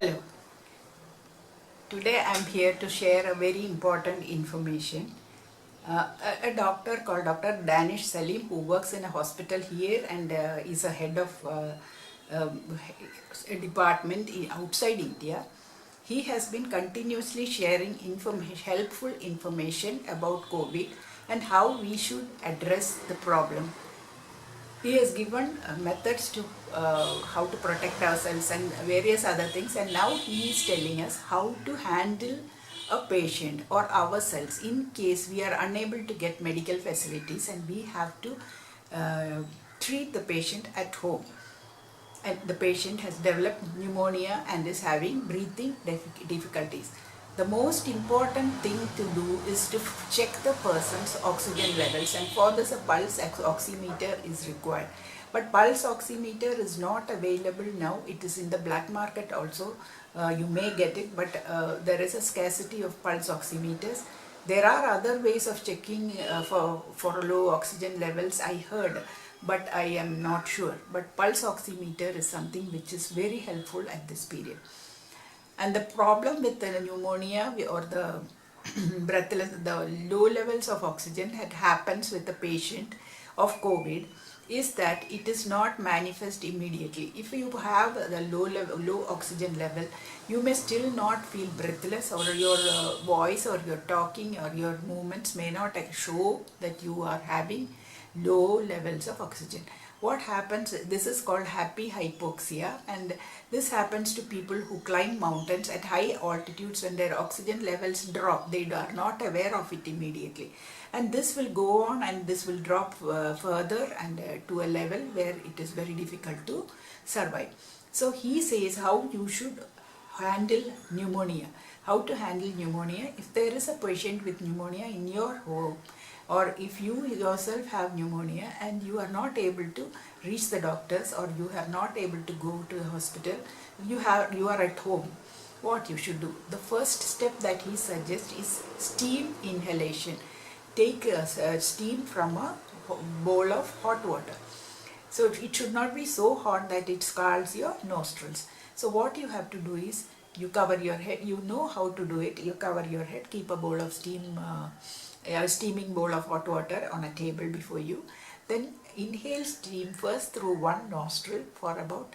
Hello. Today I am here to share a very important information. A doctor called Dr. Danish Salim, who works in a hospital here and is a head of a department outside India. He has been continuously sharing helpful information about COVID and how we should address the problem. He has given methods to how to protect ourselves and various other things, and now he is telling us how to handle a patient or ourselves in case we are unable to get medical facilities and we have to treat the patient at home. And the patient has developed pneumonia and is having breathing difficulties. The most important thing to do is to check the person's oxygen levels, and for this a pulse oximeter is required. But pulse oximeter is not available now. It is in the black market also. You may get it, but there is a scarcity of pulse oximeters. There are other ways of checking for low oxygen levels, I heard, but I am not sure. But pulse oximeter is something which is very helpful at this period. And the problem with the pneumonia or the breathless, the low levels of oxygen that happens with the patient of COVID is that it is not manifest immediately. If you have the low oxygen level, you may still not feel breathless, or your voice or your talking or your movements may not show that you are having low levels of oxygen. What happens, this is called happy hypoxia, and this happens to people who climb mountains at high altitudes when their oxygen levels drop. They are not aware of it immediately, and this will go on and this will drop further and to a level where it is very difficult to survive. So he says how you should handle pneumonia. How to handle pneumonia if there is a patient with pneumonia in your home, or if you yourself have pneumonia and you are not able to reach the doctors, or you are not able to go to the hospital, you are at home. What you should do? The first step that he suggests is steam inhalation. Take steam from a bowl of hot water. So it should not be so hot that it scalds your nostrils. So what you have to do is, you cover your head. You know how to do it. You cover your head, keep a bowl of steaming bowl of hot water on a table before you. Then inhale steam first through one nostril for about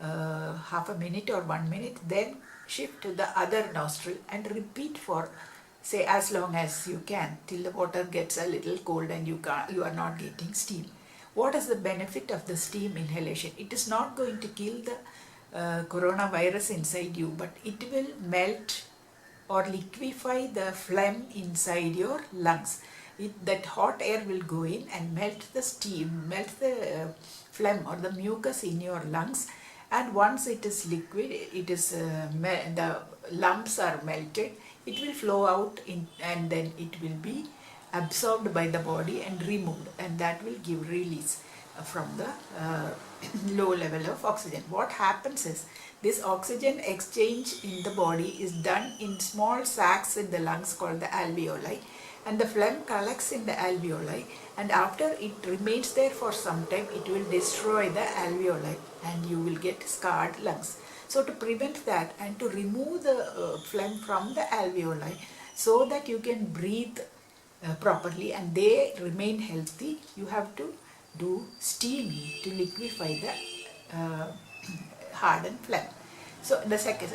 half a minute or 1 minute. Then shift to the other nostril and repeat for, say, as long as you can, till the water gets a little cold and you are not getting steam. What is the benefit of the steam inhalation? It is not going to kill the coronavirus inside you, but it will melt or liquefy the phlegm inside your lungs. That hot air will go in and melt the steam, melt the phlegm or the mucus in your lungs, and once it is liquid, it is the lumps are melted, it will flow out and then it will be absorbed by the body and removed, and that will give release from the low level of oxygen. What happens is, this oxygen exchange in the body is done in small sacs in the lungs called the alveoli, and the phlegm collects in the alveoli, and after it remains there for some time, it will destroy the alveoli and you will get scarred lungs. So to prevent that and to remove the phlegm from the alveoli so that you can breathe properly and they remain healthy, you have to do steaming to liquefy the hardened phlegm. So the second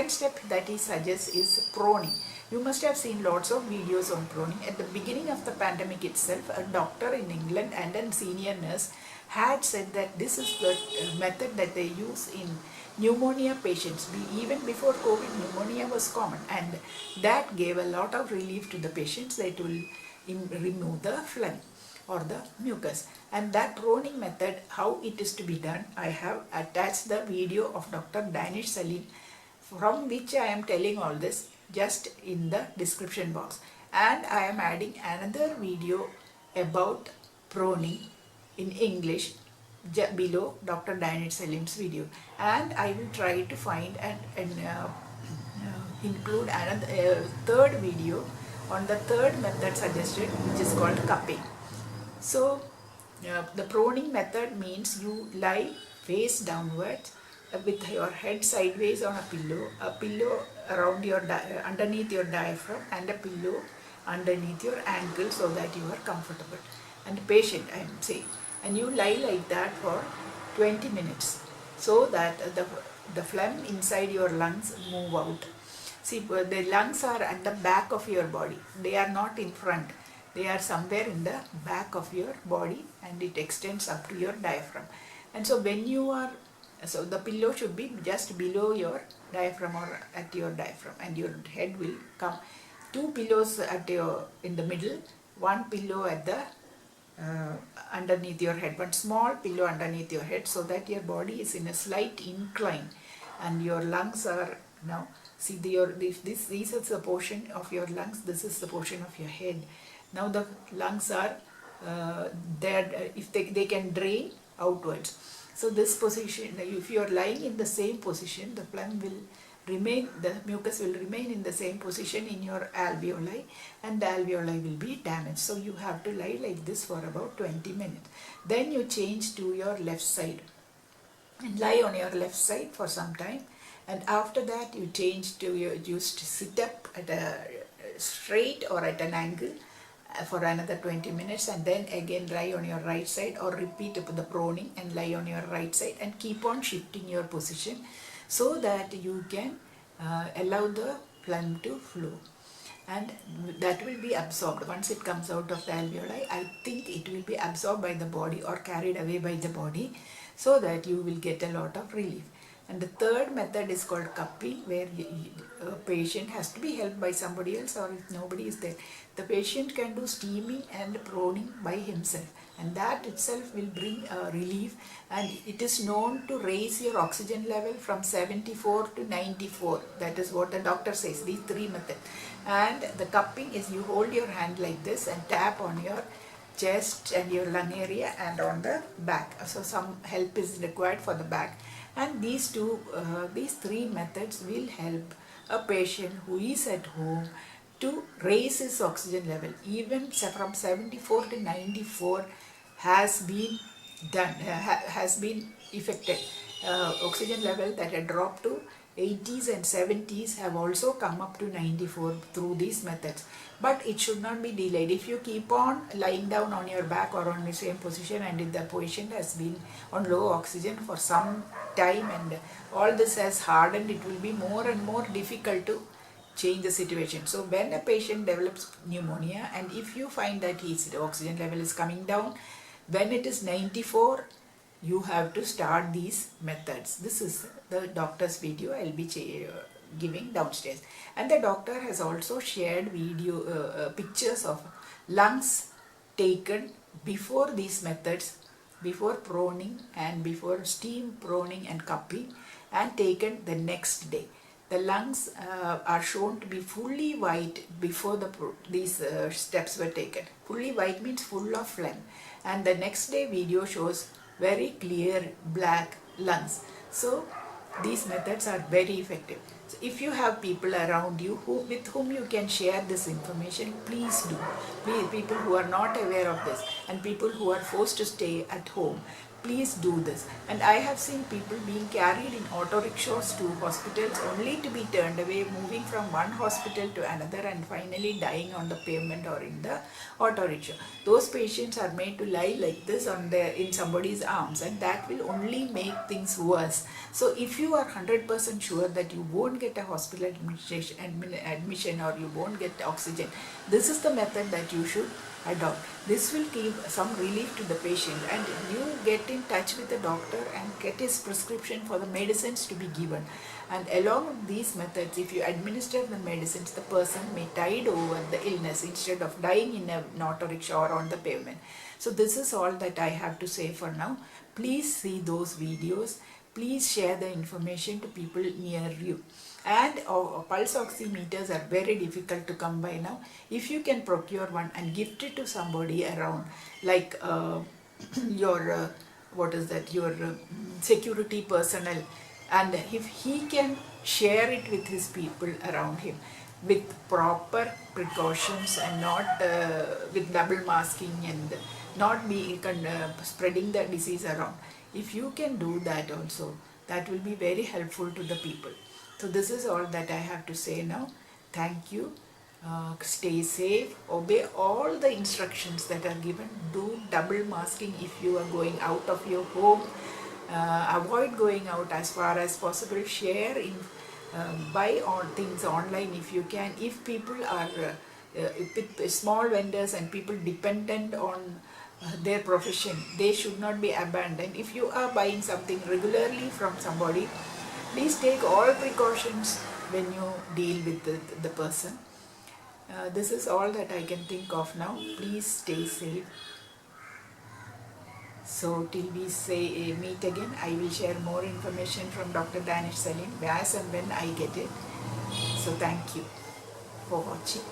step that he suggests is proning. You must have seen lots of videos on proning. At the beginning of the pandemic itself, a doctor in England and a senior nurse had said that this is the method that they use in pneumonia patients. Even before COVID, pneumonia was common, and that gave a lot of relief to the patients. That will remove the phlegm or the mucus. And that proning method, how it is to be done, I have attached the video of Dr. Danish Salim, from which I am telling all this, just in the description box. And I am adding another video about proning in English below Dr. Danish Salim's video, and I will try to find and include another third video on the third method suggested, which is called cupping. So the proning method means you lie face downwards with your head sideways on a pillow around your underneath your diaphragm, and a pillow underneath your ankle so that you are comfortable. And patient, I am saying, and you lie like that for 20 minutes so that the phlegm inside your lungs move out. See, the lungs are at the back of your body. They are not in front. They are somewhere in the back of your body, and it extends up to your diaphragm. And so when you are, so the pillow should be just below your diaphragm or at your diaphragm, and your head will come. Two pillows at your, in the middle, one pillow at the underneath your head, one small pillow underneath your head, so that your body is in a slight incline and your lungs are now, see these are the portion of your lungs, this is the portion of your head. Now the lungs are there, if they can drain outwards. So this position, if you are lying in the same position, the phlegm will remain, the mucus will remain in the same position in your alveoli, and the alveoli will be damaged. So you have to lie like this for about 20 minutes. Then you change to your left side and lie on your left side for some time, and after that you change to your, you sit up at a straight or at an angle for another 20 minutes, and then again lie on your right side, or repeat the proning and lie on your right side, and keep on shifting your position so that you can allow the phlegm to flow, and that will be absorbed. Once it comes out of the alveoli, I think it will be absorbed by the body or carried away by the body, so that you will get a lot of relief. And the third method is called cupping, where a patient has to be helped by somebody else, or if nobody is there, the patient can do steaming and proning by himself, and that itself will bring relief, and it is known to raise your oxygen level from 74 to 94. That is what the doctor says, these three methods. And the cupping is, you hold your hand like this and tap on your chest and your lung area and on the back. So some help is required for the back, and these three methods will help a patient who is at home to raise his oxygen level. Even from 74 to 94 has been done, has been effected. Oxygen level that had dropped to 80s and 70s have also come up to 94 through these methods. But it should not be delayed. If you keep on lying down on your back or on the same position, and if the patient has been on low oxygen for some time and all this has hardened, it will be more and more difficult to change the situation. So when a patient develops pneumonia, and if you find that his oxygen level is coming down, when it is 94, you have to start these methods. This is the doctor's video I will be giving downstairs, and the doctor has also shared video pictures of lungs taken before these methods, before proning and before steam proning and cupping, and taken the next day. The lungs are shown to be fully white before these steps were taken. Fully white means full of phlegm, and the next day video shows very clear black lungs. So these methods are very effective. So if you have people around you with whom you can share this information, please do. People who are not aware of this, and people who are forced to stay at home, please do this. And I have seen people being carried in auto rickshaws to hospitals only to be turned away, moving from one hospital to another, and finally dying on the pavement or in the auto rickshaw. Those patients are made to lie like this in somebody's arms, and that will only make things worse. So if you are 100% sure that you won't get a hospital admission or you won't get oxygen, this is the method that you should adopt. This will give some relief to the patient, and you get in touch with the doctor and get his prescription for the medicines to be given. And along with these methods, if you administer the medicines, the person may tide over the illness instead of dying in an auto rickshaw or on the pavement. So this is all that I have to say for now. Please see those videos. Please share the information to people near you. And pulse oximeters are very difficult to come by now. If you can procure one and gift it to somebody around, like your security personnel, and if he can share it with his people around him with proper precautions, and not with double masking, and not spreading the disease around. If you can do that also, That will be very helpful to the people. So this is all that I have to say now. Thank you. Stay safe, obey all the instructions that are given. Do double masking if you are going out of your home. Avoid going out as far as possible. Share in buy all things online if you can. If people are small vendors and people dependent on their profession, they should not be abandoned. If you are buying something regularly from somebody, please take all precautions when you deal with the person. This is all that I can think of now. Please stay safe. So till we say meet again, I will share more information from Dr. Danish Salim as and when I get it. So thank you for watching.